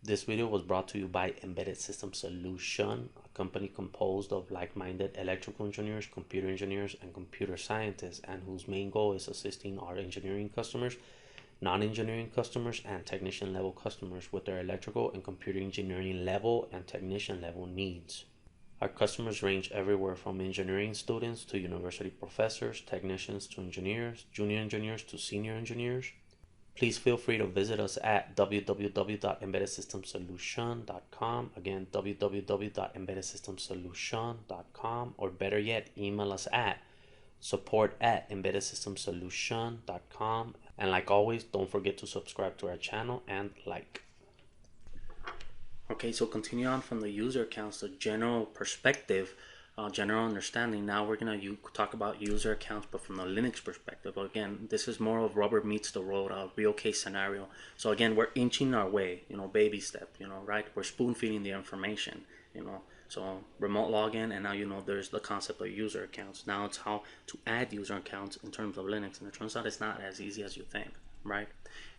This video was brought to you by Embedded System Solution, a company composed of like-minded electrical engineers, computer engineers, and computer scientists, and whose main goal is assisting our engineering customers, non-engineering customers, and technician level customers with their electrical and computer engineering level and technician level needs. Our customers range everywhere from engineering students to university professors, technicians to engineers, junior engineers to senior engineers. Please feel free to visit us at www.embeddedSystemSolution.com. Again, www.embeddedSystemSolution.com, or better yet, email us at support@embeddedSystemSolution.com. And like always, don't forget to subscribe to our channel and like. Okay, so continue on from the user accounts, the general perspective, general understanding. Now we're gonna talk about user accounts, but from the Linux perspective. Again, this is more of rubber meets the road, a real case scenario. So again, we're inching our way, baby step, right? We're spoon feeding the information, So remote login, and now there's the concept of user accounts. Now it's how to add user accounts in terms of Linux, and it turns out it's not as easy as you think, right?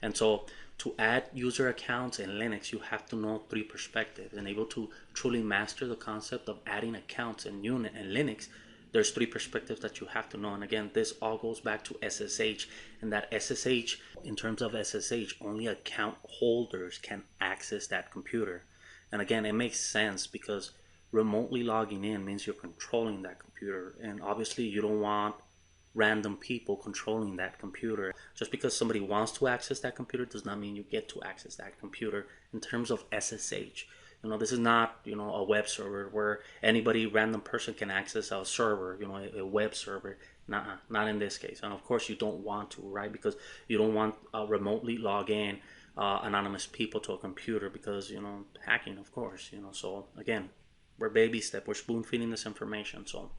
And so to add user accounts in Linux, you have to know three perspectives. And able to truly master the concept of adding accounts in Unit and Linux, there's three perspectives that you have to know. And again, this all goes back to SSH, and that SSH, in terms of SSH, only account holders can access that computer. And again, it makes sense because remotely logging in means you're controlling that computer, and obviously you don't want random people controlling that computer. Just because somebody wants to access that computer does not mean you get to access that computer. In terms of SSH, this is not a web server where anybody, random person, can access a server, a web server. Not in this case. And of course you don't want to, right? Because you don't want remotely log in anonymous people to a computer, because hacking, of course. So again, we're baby step, we're spoon feeding this information. So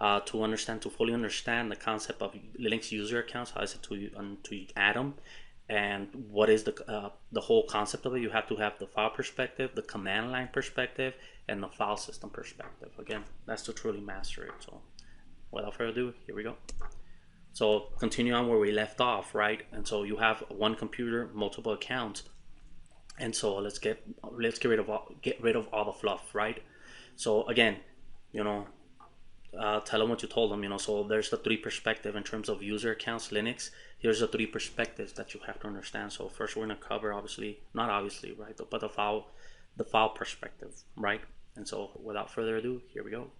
to fully understand the concept of Linux user accounts, how is it to add them, and what is the whole concept of it, you have to have the file perspective, the command line perspective, and the file system perspective. Again, that's to truly master it. So without further ado, here we go. So continue on where we left off, right? And so you have one computer, multiple accounts, and so let's get rid of all the fluff, right? So again, tell them what you told them, so there's the three perspective in terms of user accounts Linux. Here's the three perspectives that you have to understand. So first we're going to cover, not obviously, right, but the file perspective, right? And so without further ado, here we go.